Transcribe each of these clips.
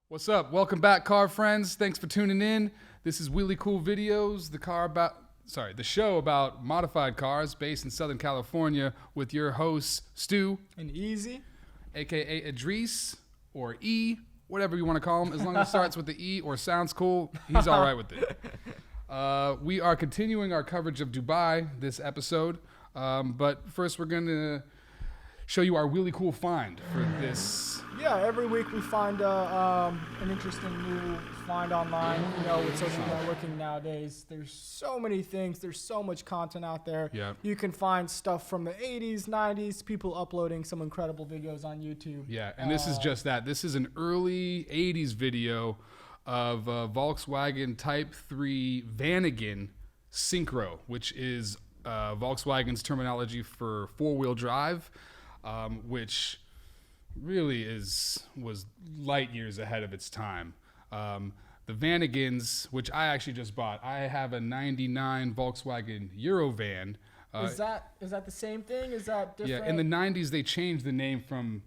What's up? Welcome back, car friends. Thanks for tuning in. This is Wheelie Cool Videos, the show about modified cars based in Southern California with your hosts, Stu and Easy, aka Idris or E, whatever you want to call him. As long as it starts with the E or sounds cool, he's all right with it. We are continuing our coverage of Dubai this episode, but first we're going to show you our Wheelie Cool find for this. Yeah, every week we find an interesting new find online. You know, with social networking nowadays, there's so many things. There's so much content out there. Yeah. You can find stuff from the 80s, 90s, people uploading some incredible videos on YouTube. Yeah, and this is just that. This is an early 80s video of Volkswagen Type 3 Vanagon Synchro, which is Volkswagen's terminology for four-wheel drive, which really was light years ahead of its time. The Vanagons, which I actually just bought, I have a 99 Volkswagen Eurovan. Is that the same thing? Is that different? Yeah, in the 90s they changed the name from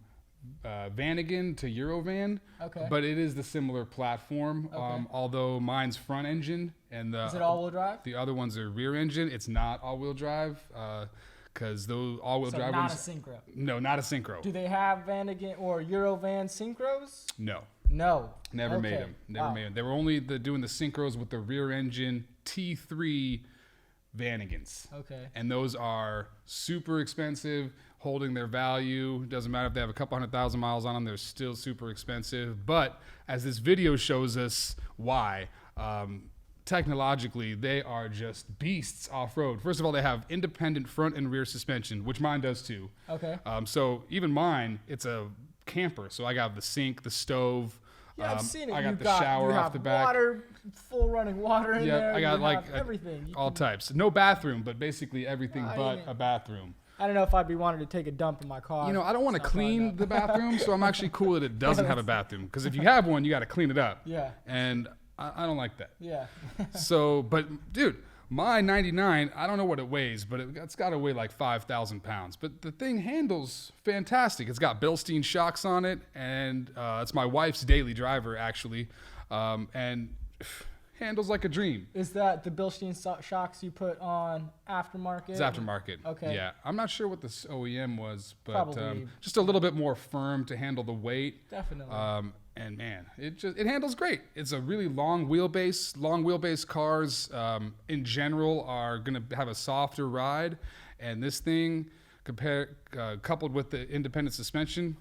Vanagon to Eurovan. Okay. But it is the similar platform, Okay. Although mine's front engine and Is it all-wheel drive? the other ones are rear engine. It's not all-wheel drive. Because those all-wheel drive not ones... a Synchro. No, not a Synchro. Do they have Vanagon or Eurovan Synchros? No. No. Never made them. Never made them. They were only doing the Synchros with the rear engine T3 Vanagons. Okay. And those are super expensive, holding their value. Doesn't matter if they have a couple 100,000 miles on them, they're still super expensive. But as this video shows us why, technologically, they are just beasts off-road. First of all, they have independent front and rear suspension, which mine does too. Okay. So even mine, it's a camper. So I got the sink, the stove. Yeah, I've seen it. I got the shower off the back. Water, full running water in there. I got everything. all types. No bathroom, but basically everything a bathroom. I don't know if I'd be wanting to take a dump in my car. You know, I don't want to clean the bathroom, so I'm actually cool that it doesn't have a bathroom. Because if you have one, you got to clean it up. Yeah. And I don't like that. Yeah. So, but dude, my 99, I don't know what it weighs, but it's got to weigh like 5,000 pounds. But the thing handles fantastic. It's got Bilstein shocks on it, and it's my wife's daily driver, actually, and handles like a dream. Is that the Bilstein shocks you put on aftermarket? It's aftermarket. Okay. Yeah, I'm not sure what this OEM was, but Probably. just a little bit more firm to handle the weight. Definitely. And man, it handles great. It's a really long wheelbase. Long wheelbase cars in general are gonna have a softer ride, and this thing, coupled with the independent suspension,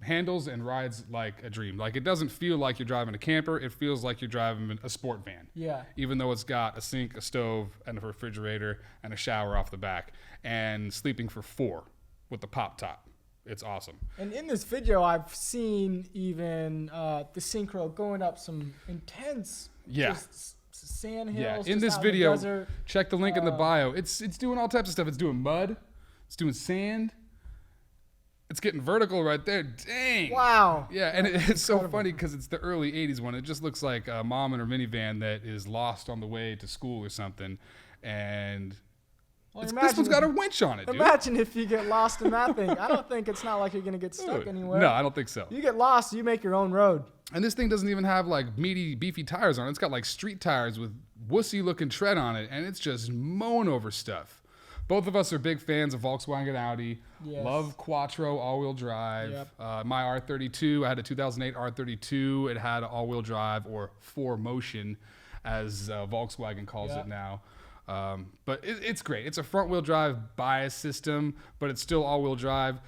handles and rides like a dream. Like, it doesn't feel like you're driving a camper. It feels like you're driving a sport van. Yeah. Even though it's got a sink, a stove, and a refrigerator, and a shower off the back, and sleeping for 4 with the pop top. It's awesome. And in this video, I've seen even the Synchro going up some intense sand hills. Yeah, in this video, check the link in the bio. It's doing all types of stuff. It's doing mud. It's doing sand. It's getting vertical right there. Dang. Wow. Yeah, and it's so funny because it's the early 80s one. It just looks like a mom in her minivan that is lost on the way to school or something. And... Well, this one's got a winch on it, dude. Imagine if you get lost in that thing. I don't think it's not like you're going to get stuck anywhere. No, I don't think so. You get lost, you make your own road. And this thing doesn't even have like meaty, beefy tires on it. It's got like street tires with wussy looking tread on it, and it's just mowing over stuff. both of us are big fans of Volkswagen and Audi. Yes. Love Quattro all-wheel drive. Yep. My R32, I had a 2008 R32. It had all-wheel drive, or 4Motion, as Volkswagen calls it now. But it's great. It's a front-wheel drive bias system, but it's still all-wheel drive.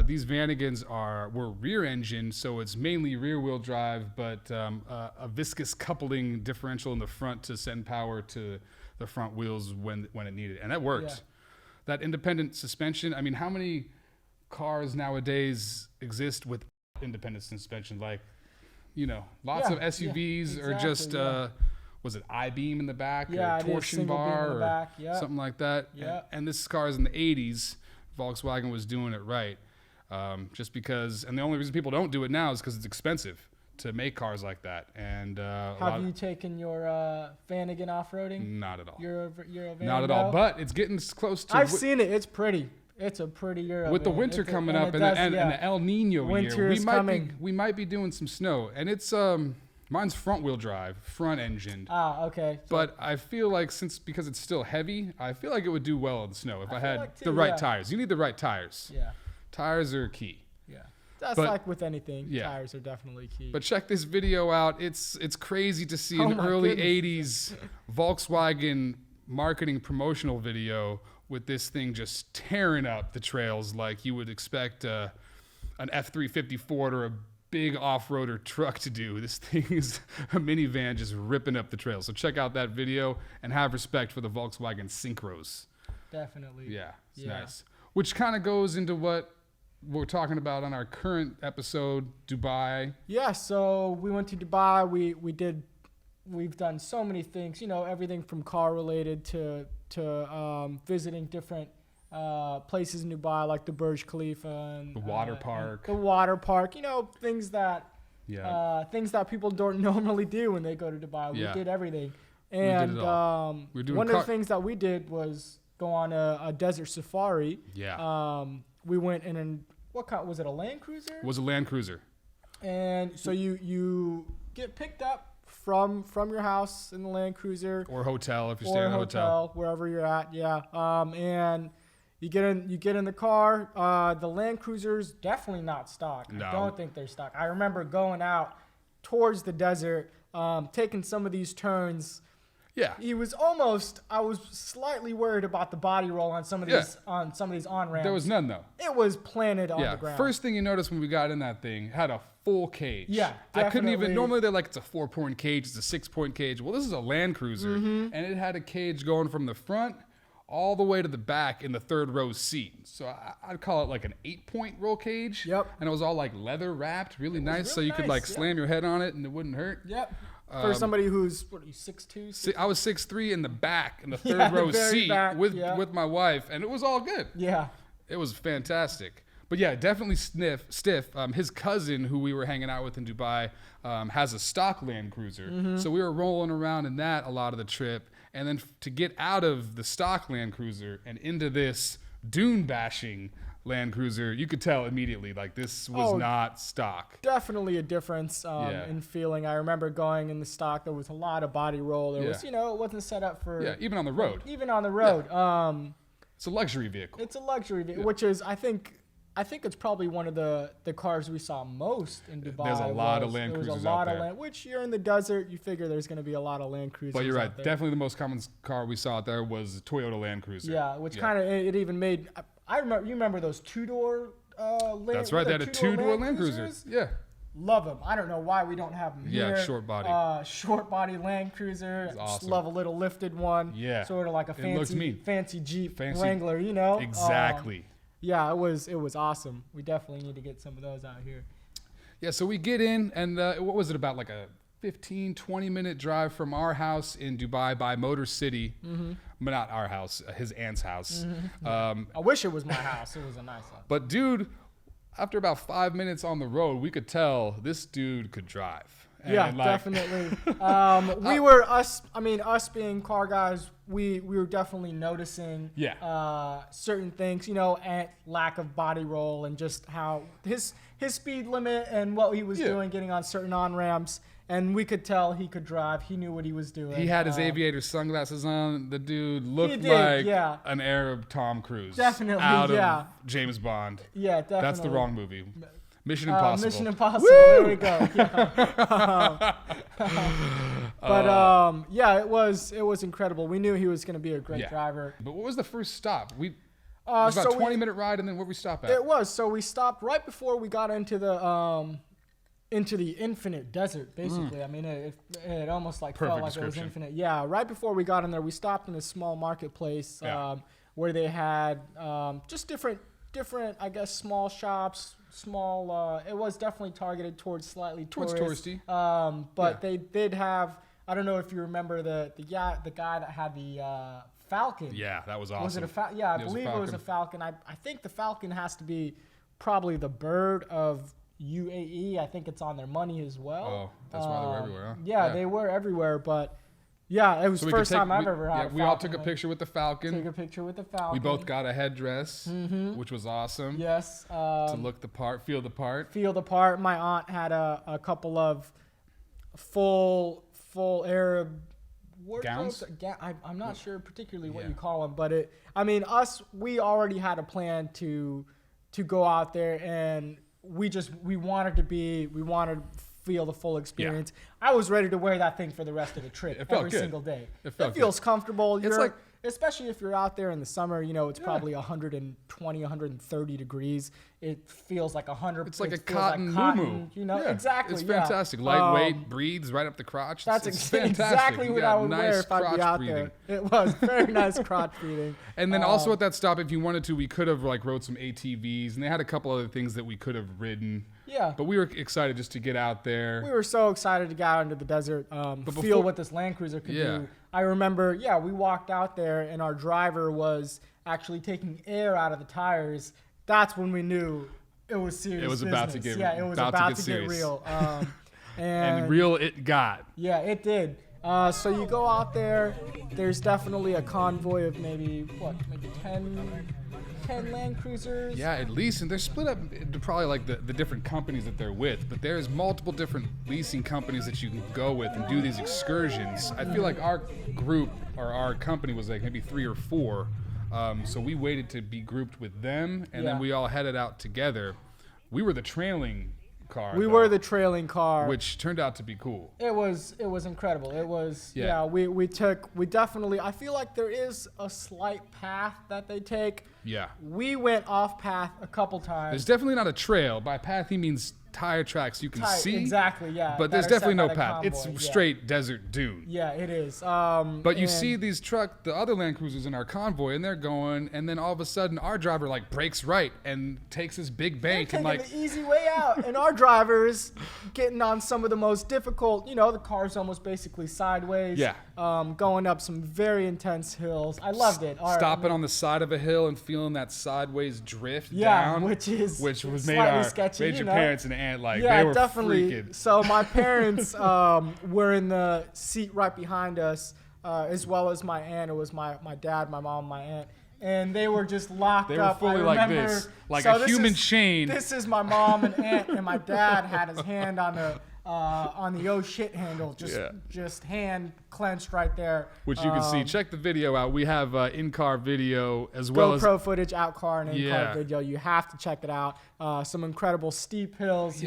These Vanagons were rear engine, so it's mainly rear-wheel drive, but a viscous coupling differential in the front to send power to the front wheels when it needed, and that worked. Yeah. That independent suspension. I mean, how many cars nowadays exist with independent suspension? Like, lots of SUVs are just. Was it I-beam in the back, or torsion bar, or something like that? Yeah. And this car is in the 80s. Volkswagen was doing it right. Just because, and the only reason people don't do it now is because it's expensive to make cars like that. And have you taken your Vanagon off-roading? Not at all. You're a Vanagon? Not at all, but it's getting close to... I've seen it. It's pretty. It's a pretty Euro. With the winter coming up and the El Nino winter year, we might be doing some snow. And it's... Mine's front-wheel drive, front-engined. Okay. But I feel like because it's still heavy, I feel like it would do well in the snow if I had the right tires. You need the right tires. Yeah. Tires are key. Yeah. That's like with anything. Yeah. Tires are definitely key. But check this video out. It's crazy to see an early 80s Volkswagen marketing promotional video with this thing just tearing up the trails like you would expect an F-350 Ford or a big off-roader truck to do. This thing is a minivan just ripping up the trail. So check out that video and have respect for the Volkswagen Synchros. Definitely. Yeah, it's nice. Which kind of goes into what we're talking about on our current episode, Dubai. Yeah, so we went to Dubai. We've done so many things, everything from car related to visiting different places in Dubai, like the Burj Khalifa and the water park. The water park, things that people don't normally do when they go to Dubai. We did everything. And we did it all. One of the things that we did was go on a desert safari. Yeah. We went in what kind was it, a Land Cruiser? It was a Land Cruiser. And so you get picked up from your house in the Land Cruiser or hotel if you're staying in a hotel, wherever you're at. Yeah. And you get in the car. The Land Cruiser's definitely not stock. No. I don't think they're stock. I remember going out towards the desert, taking some of these turns. Yeah. I was slightly worried about the body roll on some of these on-ramps. There was none though. It was planted on the ground. First thing you noticed when we got in that thing, had a full cage. Yeah, definitely. I couldn't even, normally they're like, it's a 4-point cage, it's a 6-point cage. Well, this is a Land Cruiser, and it had a cage going from the front all the way to the back in the third row seat. So I'd call it like an 8-point roll cage. Yep. And it was all like leather wrapped, really nice, so you could like slam your head on it and it wouldn't hurt. Yep. For somebody who's, what are you, 6'2"? I was 6'3" in the back, in the third row seat with my wife, and it was all good. Yeah. It was fantastic. But yeah, definitely stiff. His cousin, who we were hanging out with in Dubai, has a stock Land Cruiser. So we were rolling around in that a lot of the trip. And then to get out of the stock Land Cruiser and into this dune bashing Land Cruiser, you could tell immediately, like, this was not stock. Definitely a difference in feeling. I remember going in the stock, there was a lot of body roll. There was, it wasn't set up for... Yeah, even on the road. Yeah. It's a luxury vehicle. It's a luxury vehicle, which is, I think it's probably one of the cars we saw most in Dubai. There's a lot of Land Cruisers out there. Which you're in the desert, you figure there's going to be a lot of Land Cruisers. But you're right. Definitely the most common car we saw out there was Toyota Land Cruiser. Yeah, which kind of, it even made... You remember those two-door Land... That's right. They had a two-door Land Cruiser. Yeah. Love them. I don't know why we don't have them here. Yeah, short body. Short body Land Cruiser. Awesome. Just love a little lifted one. Yeah. Sort of like a fancy Jeep Wrangler, Exactly. Yeah, it was awesome. We definitely need to get some of those out here. Yeah, so we get in, and what was it, about like a 15, 20-minute drive from our house in Dubai by Motor City. But not our house, his aunt's house. I wish it was my house. It was a nice house. But dude, after about 5 minutes on the road, we could tell this dude could drive. And definitely. Us being car guys, we were definitely noticing certain things, and lack of body roll and just how his speed limit and what he was doing, getting on certain on-ramps. And we could tell he could drive. He knew what he was doing. He had his aviator sunglasses on. The dude looked did, like yeah. an Arab Tom Cruise. Definitely, out yeah. of James Bond. Yeah, definitely. That's the wrong movie. Mission Impossible. Mission Impossible. Woo! There we go. Yeah. But yeah, it was incredible. We knew he was going to be a great driver. But what was the first stop? It was about a 20-minute ride, and then where did we stop at? It was. So we stopped right before we got into the infinite desert, basically. I mean, it almost like felt like it was infinite. Yeah, right before we got in there, we stopped in a small marketplace where they had just different, I guess, small shops. It was definitely targeted towards touristy. But they did have. I don't know if you remember the guy that had the Falcon. Yeah, that was awesome. Was it a Falcon? Yeah, I believe it was a Falcon. I think the Falcon has to be probably the bird of UAE. I think it's on their money as well. Oh, that's why they were everywhere, huh? Yeah, they were everywhere, but yeah, it was the first time I've ever had a Falcon. We all took a picture with the Falcon. Took a picture with the Falcon. We both got a headdress, which was awesome. Yes. To look the part, feel the part. Feel the part. My aunt had a couple of full Arab gowns. I'm not sure particularly what you call them, but we already had a plan to go out there, and we wanted to feel the full experience. Yeah. I was ready to wear that thing for the rest of the trip every single day. It feels comfortable. It's like, especially if you're out there in the summer, it's probably 120, 130 degrees. It feels like 100. It's like a cotton muumuu. Exactly. It's fantastic. Lightweight, breathes right up the crotch. That's exactly what I would wear if I'd be out there. It was very nice crotch breathing. And then also at that stop, if you wanted to, we could have rode some ATVs, and they had a couple other things that we could have ridden. Yeah. But we were excited just to get out there. We were so excited to get out into the desert, feel what this Land Cruiser could do. I remember, we walked out there, and our driver was actually taking air out of the tires. That's when we knew it was serious. It was business. about to get it was about to get real. And real it got. Yeah, it did. So you go out there. There's definitely a convoy of maybe 10 Land Cruisers. Yeah, at least, and they're split up into probably like the different companies that they're with, but there's multiple different leasing companies that you can go with and do these excursions. I feel like our group or our company was like maybe 3 or 4, so we waited to be grouped with them, and then we all headed out together. We were the trailing car. We were the trailing car, which turned out to be cool. It was incredible. It was we definitely, I feel like there is a slight path that they take. Yeah. We went off path a couple times. There's definitely not a trail. By path he means tire tracks you can see. Exactly, yeah. But there's definitely no path. It's straight desert dune. Yeah, it is. But you see these the other Land Cruisers in our convoy, and they're going, and then all of a sudden our driver breaks right and takes his big bank and the easy way out. And our driver's getting on some of the most difficult, the car's almost basically sideways. Yeah. Going up some very intense hills. I loved it. Stopping on the side of a hill and feeling that sideways drift down. which was made our sketchy, your parents and aunt yeah, they were definitely. freaking. So my parents were in the seat right behind us, as well as my aunt. It was my dad, my mom, my aunt. And they were just locked up. They were fully like this, like a human chain. This is my mom and aunt, and my dad had his hand on the oh shit handle, just hand clenched right there. Which you can see. Check the video out. We have in-car video as well as GoPro footage, out-car, and in-car video. You have to check it out. Some incredible steep hills,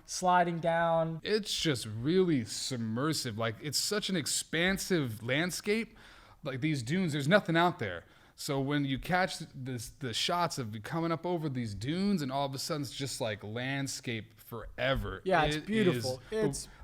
sliding down. It's just really submersive. It's such an expansive landscape. Like these dunes, there's nothing out there. So when you catch the shots of you coming up over these dunes, and all of a sudden it's just like landscape forever. Yeah, it's beautiful.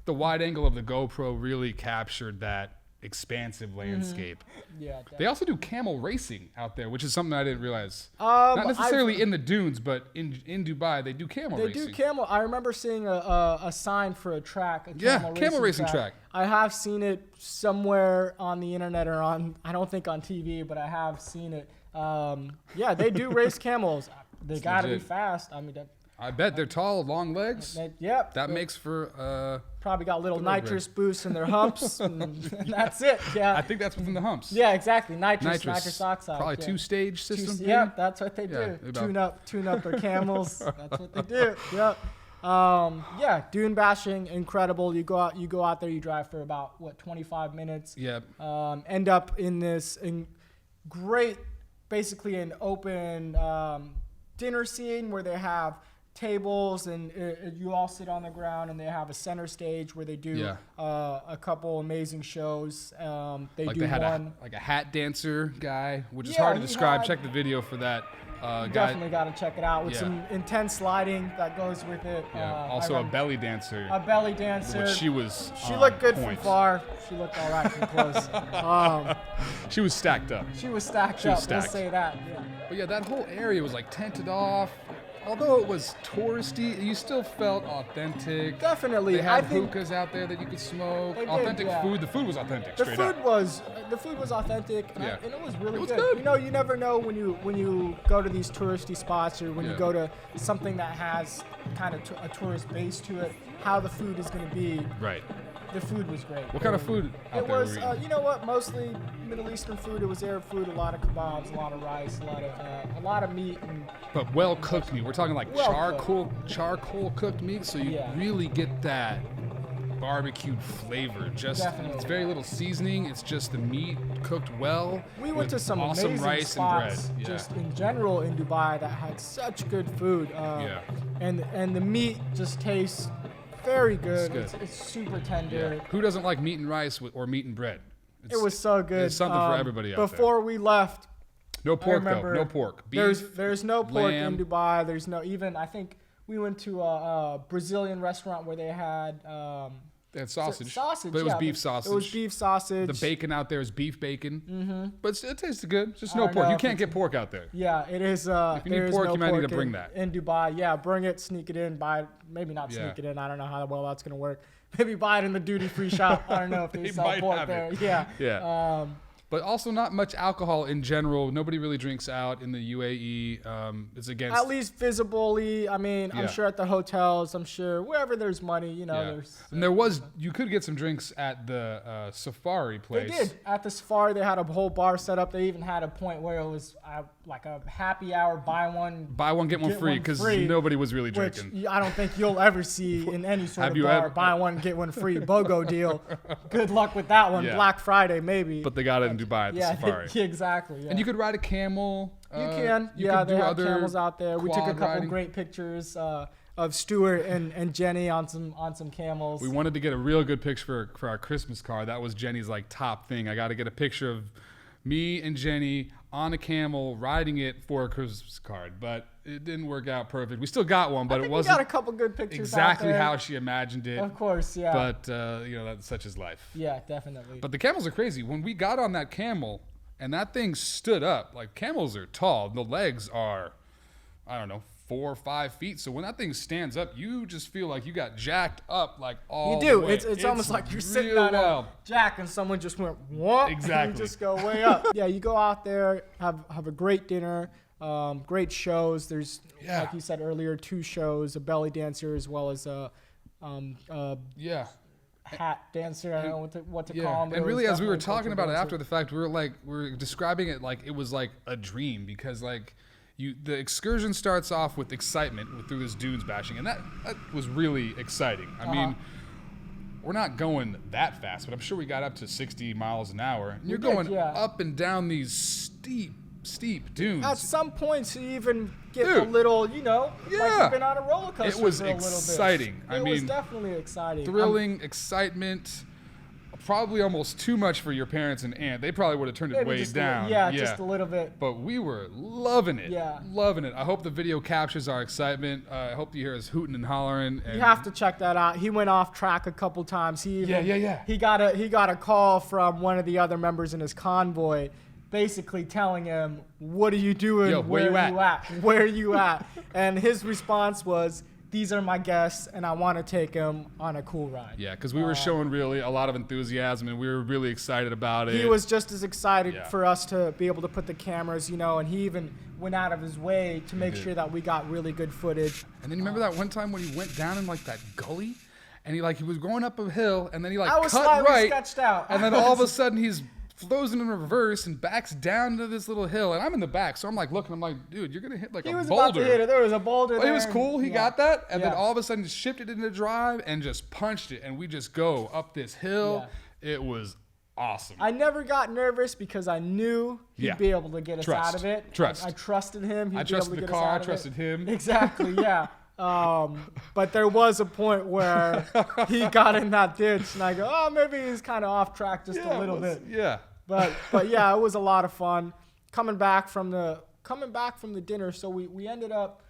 The wide angle of the GoPro really captured that expansive landscape. Mm-hmm. Yeah, definitely. They also do camel racing out there, which is something I didn't realize. Not necessarily in the dunes, but in Dubai they do camel racing. They do camel. I remember seeing a sign for a track. Camel racing track. I have seen it somewhere on the internet or I don't think on TV, but I have seen it. They do race camels. They got to be fast. I bet they're tall, long legs. That makes for probably got little nitrous boosts in their humps, and that's it. Yeah. I think that's within the humps. Yeah, exactly. Nitrous oxide. Probably two-stage system. That's what they do. Tune up their camels. That's what they do. Yep. Yeah, dune bashing, incredible. You go out there, you drive for about 25 minutes. Yep. End up in this great, basically an open dinner scene where they have tables and you all sit on the ground, and they have a center stage where they do a couple amazing shows. They had a hat dancer guy, which is hard to describe. Check the video for that. Definitely got to check it out with some intense lighting that goes with it. Also a belly dancer. A belly dancer. Which she looked good from far. She looked all right from close. She was stacked up. She was stacked up. We'll say that. Yeah. But yeah, that whole area was like tented off. Although it was touristy, you still felt authentic. Definitely. They had hookahs out there that you could smoke. Authentic food. The food was authentic. The food was authentic, and it was really good. You know, you never know when you go to these touristy spots, or when you go to something that has kind of a tourist base to it, how the food is going to be. Right. The food was great. What kind of food out there? It was, you know what? Mostly Middle Eastern food. It was Arab food. A lot of kebabs, a lot of rice, a lot of meat, but well cooked meat. We're talking like charcoal cooked meat, so you really get that barbecued flavor. It's very little seasoning. It's just the meat cooked well. We went to some awesome amazing rice spots, and bread. just in general in Dubai, that had such good food. And the meat just tastes very good. It's super tender. Yeah. Who doesn't like meat and rice or meat and bread? It was so good. There's something for everybody out there. Before we left, no pork though. No pork. Beef, there's no pork lamb. in Dubai. There's no I think we went to a Brazilian restaurant where they had they had sausage. Sausage, but it was beef sausage. It was beef sausage. The bacon out there is beef bacon. Mm-hmm. But it tasted good. Just no pork. You can't get pork out there. Yeah, it is. If you need pork, you might need to bring that. In Dubai, yeah, bring it, sneak it in, buy it. Maybe not sneak it in. I don't know how well that's going to work. Maybe buy it in the duty-free shop. I don't know if they sell pork there. Yeah. But also not much alcohol in general. Nobody really drinks out in the UAE. It's against... At least visibly. I mean, I'm sure at the hotels, I'm sure wherever there's money, there's... And you could get some drinks at the safari place. They did. At the safari, they had a whole bar set up. They even had a point where it was like a happy hour, buy one, get one free, because nobody was really drinking. Which I don't think you'll ever see in any sort of bar. Buy one, get one free, BOGO deal. Good luck with that one. Black Friday, maybe. But they got it in Dubai at the safari. Exactly. Yeah. And you could ride a camel. You can. They have camels out there. We took a couple great pictures of Stuart and Jenny on some camels. We wanted to get a real good picture for our Christmas card. That was Jenny's top thing. I got to get a picture of me and Jenny on a camel riding it for a Christmas card, but it didn't work out perfect. We still got one, but it wasn't. We got a couple good pictures exactly out there. how she imagined it. Of course, yeah. But that's such is life. Yeah, definitely. But the camels are crazy. When we got on that camel and that thing stood up, camels are tall. The legs are, 4 or 5 feet. So when that thing stands up, you just feel like you got jacked up all You do. the way. It's almost like you're sitting on a jack and someone just went, what? Exactly. And you just go way up. Yeah, you go out there, have a great dinner, great shows. There's, like you said earlier, 2 shows, a belly dancer as well as a hat dancer. I don't know what to call them. And really, as we were talking about it after the fact, we were describing it like it was like a dream, because the excursion starts off with excitement through this dunes bashing, and that was really exciting. I mean, we're not going that fast, but I'm sure we got up to 60 miles an hour. And you're going up and down these steep dunes. At some points, you even get a little, like you've been on a roller coaster. It was for a little exciting. bit. It was definitely exciting. Thrilling, excitement. Probably almost too much for your parents and aunt. They probably would have turned it way down. Just a little bit. But we were loving it. Yeah. Loving it. I hope the video captures our excitement. I hope you hear us hooting and hollering. You have to check that out. He went off track a couple times. He got a call from one of the other members in his convoy, basically telling him, "What are you doing? Where you at? Where are you at?" And his response was, "These are my guests, and I want to take them on a cool ride." Yeah, because we were showing really a lot of enthusiasm, and we were really excited about it. He was just as excited for us to be able to put the cameras, and he even went out of his way to make sure that we got really good footage. And then you remember that one time when he went down in that gully, and he was going up a hill, and then he I was cut right, sketched out. and then all of a sudden he's throws it in reverse and backs down to this little hill. And I'm in the back, so I'm like looking. I'm like, dude, you're gonna hit like He a was boulder. about to hit it. There was a boulder But there. it was cool. He got that, and then Yeah. all of a sudden just shifted into drive and just punched it, and we just go up this hill. It was awesome. I never got nervous because I knew he'd be able to get us out of it. I trusted him. I trusted the car. I trusted him. Exactly, yeah. But there was a point where he got in that ditch, and I go, oh, maybe he's kind of off track just a little bit. Yeah. But yeah, it was a lot of fun. Coming back from the dinner, so we ended up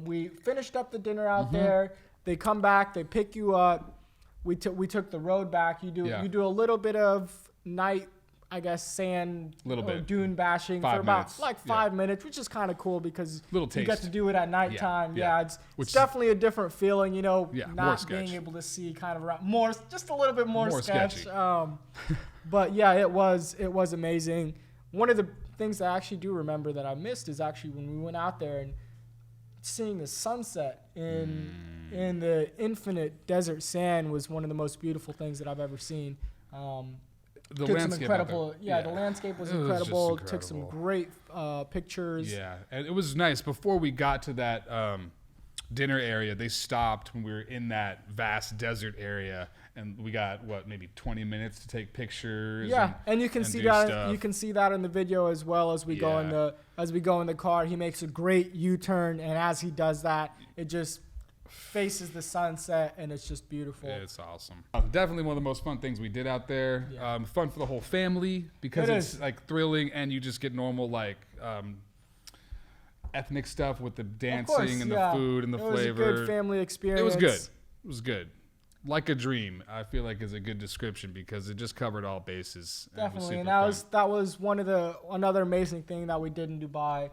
we finished up the dinner out there. They come back, they pick you up. We took the road back. You do a little bit of night, I guess, sand dune bashing for about 5 minutes, which is kind of cool because you get to do it at nighttime. Yeah, it's definitely a different feeling, you know, not being able to see kind of around just a little bit more sketch. But yeah, it was amazing. One of the things I actually do remember that I missed is actually when we went out there and seeing the sunset in the infinite desert sand was one of the most beautiful things that I've ever seen. The landscape the landscape was incredible. Took some great pictures. Yeah, and it was nice. Before we got to that dinner area, they stopped when we were in that vast desert area, and we got maybe 20 minutes to take pictures. Yeah, and you can see that stuff. You can see that in the video as well as we go in the car. He makes a great U-turn, and as he does that, it just faces the sunset, and it's just beautiful. It's awesome. Definitely one of the most fun things we did out there. Fun for the whole family because it's like thrilling, and you just get normal like ethnic stuff with the dancing and the food and the flavor. It was a good family experience. It was good. Like a dream, I feel like is a good description because it just covered all bases. Definitely, and that was another amazing thing that we did in Dubai.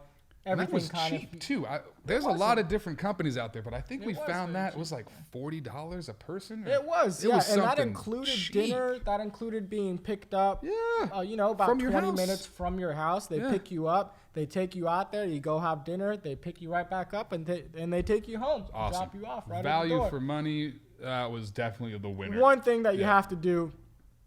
Everything was cheap too. There's a lot of different companies out there, but I think we found that it was like $40 a person. It was, and that included dinner. That included being picked up. Yeah, about 20 minutes from your house. They pick you up. They take you out there. You go have dinner. They pick you right back up, and they take you home. Awesome. Drop you off right Value at the door. for money was definitely the winner. One thing that you have to do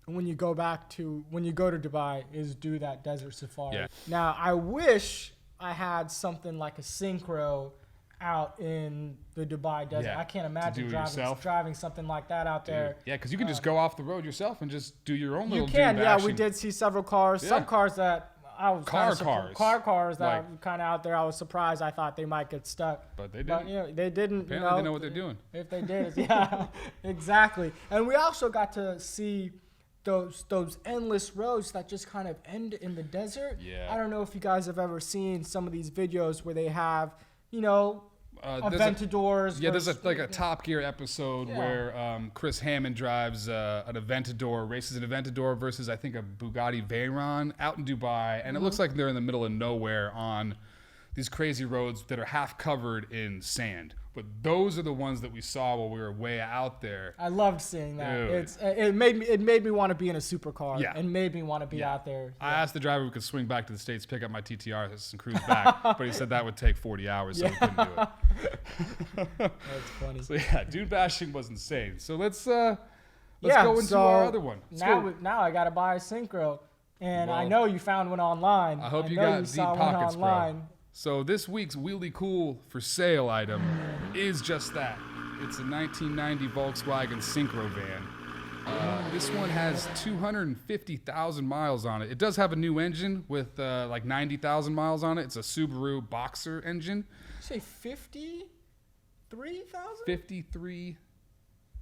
when you go to Dubai is do that desert safari. Yeah. Now I wish I had something like a Synchro out in the Dubai desert. I can't imagine driving something like that out there. Yeah, because you can just go off the road yourself and just do your own little You can, bashing. we did see several cars. Some cars that I was car cars that like, were kind of out there. I was surprised. I thought they might get stuck. But they didn't. But, they didn't. Apparently they know what they're doing. If they did, exactly. And we also got to see those endless roads that just kind of end in the desert. Yeah. I don't know if you guys have ever seen some of these videos where they have, Aventadors. There's a Top Gear episode where Chris Hammond drives an Aventador, races an Aventador versus I think a Bugatti Veyron out in Dubai, and it looks like they're in the middle of nowhere on these crazy roads that are half covered in sand. But those are the ones that we saw while we were way out there. I loved seeing that. Dude. It made me want to be in a supercar. Yeah. And made me want to be out there. I asked the driver if we could swing back to the States, pick up my TTR and cruise back, but he said that would take 40 hours, so we couldn't do it. That's funny. So dude bashing was insane. So let's go into our other one. Now I got to buy a Synchro, and I know you found one online. I hope you got deep pockets, bro. So this week's Wheelie Cool for sale item is just that. It's a 1990 Volkswagen Synchro van. This one has 250,000 miles on it. It does have a new engine with like 90,000 miles on it. It's a Subaru Boxer engine. Did you say 53,000? 53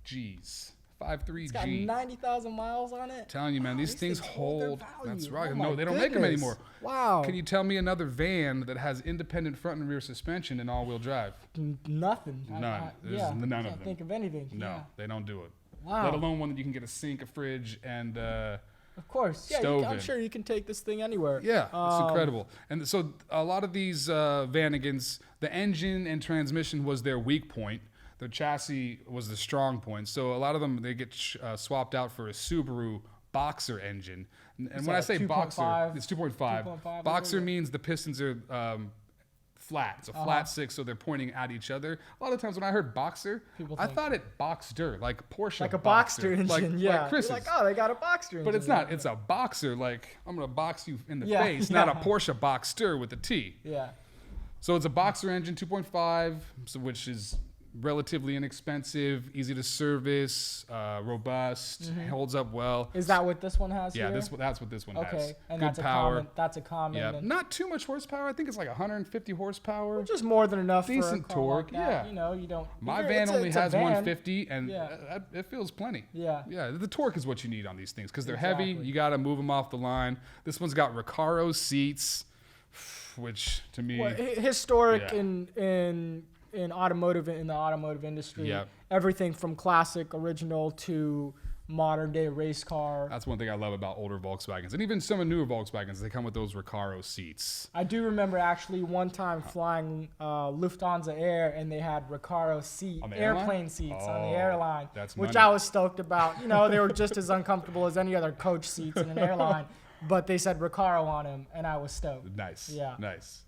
Gs. 53G. It's got 90,000 miles on it. I'm telling you, man, these things hold. That's right. No, they don't make them anymore. Wow. Can you tell me another van that has independent front and rear suspension and all-wheel drive? Nothing. None. There's none of them. I can't think of anything. No, they don't do it. Wow. Let alone one that you can get a sink, a fridge, and of course. Yeah, I'm sure you can take this thing anywhere. Yeah, it's incredible. And so a lot of these Vanagons, the engine and transmission was their weak point. The chassis was the strong point. So a lot of them, they get swapped out for a Subaru Boxer engine. And when I say Boxer, it's 2.5. Boxer means the pistons are flat. It's a flat six, so they're pointing at each other. A lot of times when I heard Boxster, I thought it Boxster, like Porsche. Like a Boxster engine, like Chris's. You're like, oh, they got a Boxster engine. But it's not. It's a Boxer. Like, I'm going to box you in the face, not a Porsche Boxster with a T. Yeah. So it's a Boxer engine, 2.5, so which is relatively inexpensive, easy to service, robust, holds up well. Is that what this one has? Yeah, here? that's what this one has. Okay, and good that's power. That's a common. Yeah, not too much horsepower. I think it's like 150 horsepower. Which is more than enough. Decent for a car torque. like that. Yeah. You know, you don't. My van only has 150, and Yeah. it feels plenty. Yeah. Yeah, the torque is what you need on these things because they're heavy. You got to move them off the line. This one's got Recaro seats, which to me, historic in automotive, in the automotive industry. Yeah. Everything from classic, original to modern day race car. That's one thing I love about older Volkswagens, and even some of newer Volkswagens. They come with those Recaro seats. I do remember actually one time flying Lufthansa Air, and they had Recaro airplane seats on the airline, which I was stoked about. You know, they were just as uncomfortable as any other coach seats in an airline, but they said Recaro on them, and I was stoked. Nice. Yeah. Nice.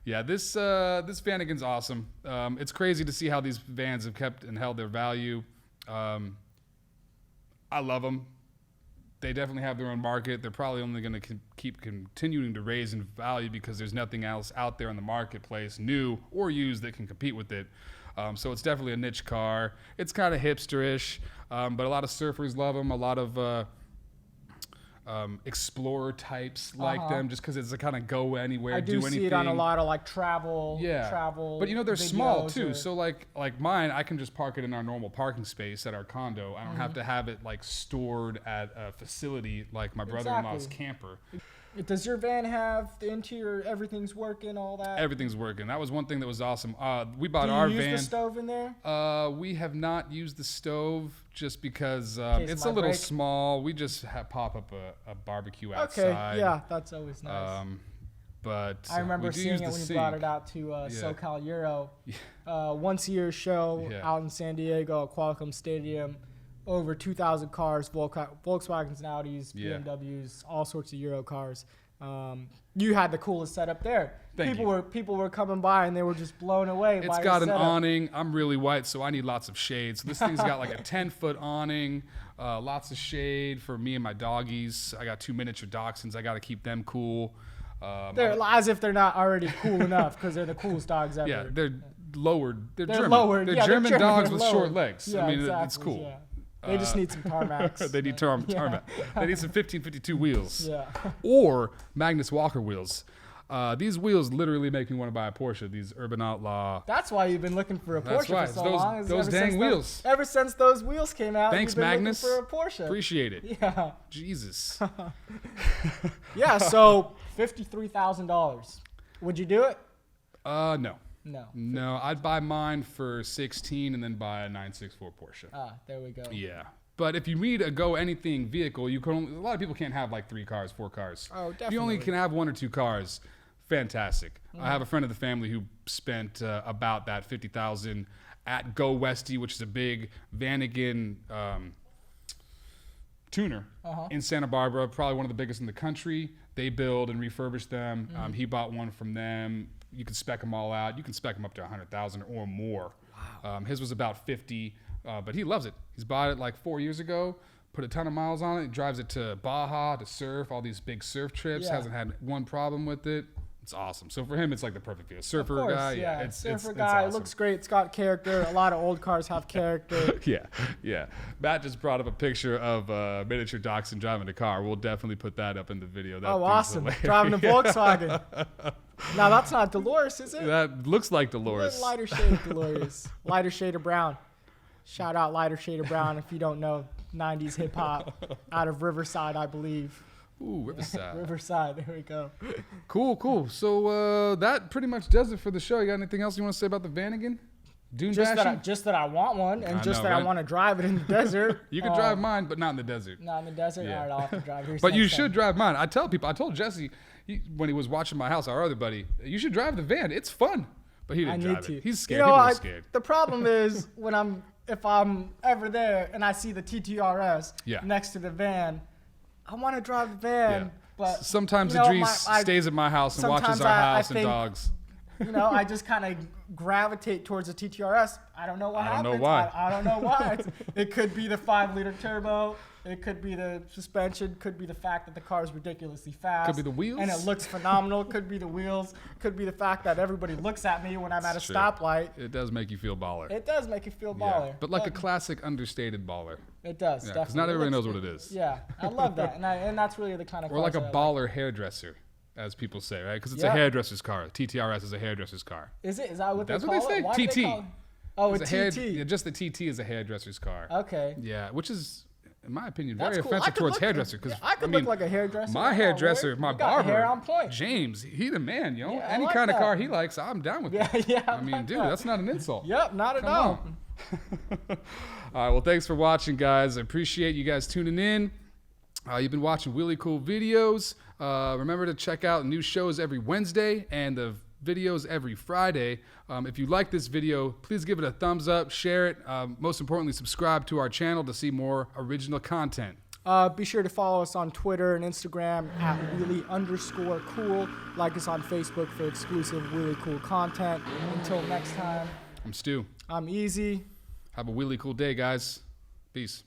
Yeah, this Vanagon's awesome. It's crazy to see how these vans have kept and held their value. I love them. They definitely have their own market. They're probably only going to keep continuing to raise in value because there's nothing else out there in the marketplace, new or used, that can compete with it. So it's definitely a niche car. It's kind of hipsterish, but a lot of surfers love them. A lot of explorer types like them just because it's a kind of go anywhere, I do anything. see it on a lot of like travel. But you know, they're small too. So like mine, I can just park it in our normal parking space at our condo. I don't have to have it like stored at a facility like my brother-in-law's camper. Does your van have the interior, everything's working, all that? Everything's working. That was one thing that was awesome. We bought our van. Do you use the stove in there? We have not used the stove just because it's a little small. We just pop up a barbecue outside. Okay, yeah, that's always nice. But I remember seeing it when you brought it out to SoCal Euro. Once a year show out in San Diego at Qualcomm Stadium. Over 2,000 cars, Volkswagens and Audis, BMWs, all sorts of Euro cars. You had the coolest setup there. People were coming by and they were just blown away. It's got an awning. I'm really white, so I need lots of shade. So this thing's got like a 10-foot awning, lots of shade for me and my doggies. I got 2 miniature dachshunds. I got to keep them cool. They're as if they're not already cool enough because they're the coolest dogs ever. Yeah, they're lowered. They're German. Lowered. They're German dogs with short legs. Yeah, I mean, exactly, it's cool. Yeah. They just need some tarmacs. They need tarmac. They need some 1552 wheels. Yeah. Or Magnus Walker wheels. These wheels literally make me want to buy a Porsche. These Urban Outlaw. That's why you've been looking for a Porsche for so long. Those dang wheels. Ever since those wheels came out, thanks, you've been Magnus. looking for a Porsche. Appreciate it. Yeah. Jesus. Yeah. So $53,000. Would you do it? No. No. I'd buy mine for 16 and then buy a 964 Porsche. There we go. Yeah. But if you need a go anything vehicle, you can only, a lot of people can't have like 3 cars, 4 cars. Oh, definitely. If you only can have 1 or 2 cars, fantastic. I have a friend of the family who spent about that 50,000 at Go Westy, which is a big Vanagon tuner in Santa Barbara, probably one of the biggest in the country. They build and refurbish them. He bought one from them. You can spec them all out. You can spec them up to 100,000 or more. Wow. His was about 50, but he loves it. He's bought it like 4 years ago, put a ton of miles on it. He drives it to Baja to surf, all these big surf trips. Hasn't had one problem with it. It's awesome. So for him, it's like the perfect vehicle. Surfer guy, Surfer it's guy. awesome. It looks great. It's got character. A lot of old cars have character. Yeah. Matt just brought up a picture of a miniature dachshund driving a car. We'll definitely put that up in the video. That awesome. hilarious. Driving a Volkswagen. Now, that's not Dolores, is it? That looks like Dolores. Lighter shade of Dolores. Lighter shade of brown. Shout out Lighter Shade of Brown if you don't know 90s hip hop out of Riverside, I believe. Ooh, Riverside. Riverside, there we go. Cool. So that pretty much does it for the show. You got anything else you want to say about the Vanagon? Dune bashing? Just that I want one, and I want to drive it in the desert. You can drive mine, but not in the desert. Not in the desert? Yeah. All right, I'll have to drive yours. But you should drive mine. I tell people, I told Jesse when he was watching my house, our other buddy, you should drive the van. It's fun. But he didn't drive it. He's scared. People are scared. The problem is if I'm ever there and I see the TTRS next to the van, I want to drive the van. But sometimes Idris stays at my house and watches our house and dogs. You know, I just kind of gravitate towards the TTRS. I don't know what happens. don't know why. I don't know why. It could be the 5-liter turbo. It could be the suspension. Could be the fact that the car is ridiculously fast. Could be the wheels. And it looks phenomenal. Could be the wheels. Could be the fact that everybody looks at me when I'm at a stoplight. It does make you feel baller. It does make you feel baller. But like a classic understated baller. It does, Because definitely. not everybody knows what it is. Yeah, I love that. And that's really the kind of Or like a cars that baller hairdresser, as people say, right? Because it's a Yeah. hairdresser's car. TTRS is a hairdresser's car. Is it? Is that what That's they what call they say. it? Why do TT. they call it? Oh, a It's a TT. yeah, just the TT is a hairdresser's car. Okay. Yeah, which is, in my opinion, That's very cool. I offensive could towards look- hairdresser. Because I could look like a hairdresser. my Oh, hairdresser, word. my You got barber, hair on point. James, he the man, yo. Yeah, I Any like kind of that. car he likes, I'm down with Yeah, it. yeah. I mean, dude, that's not an insult. Yep, not at Come all. on. All right, well, thanks for watching, guys. I appreciate you guys tuning in. You've been watching really cool videos. Remember to check out new shows every Wednesday and the videos every Friday. If you like this video, please give it a thumbs up, share it. Most importantly, subscribe to our channel to see more original content. Be sure to follow us on Twitter and Instagram at wheelie_cool. Like us on Facebook for exclusive really cool content. Until next time, I'm Stu. I'm Easy. Have a really cool day, guys. Peace.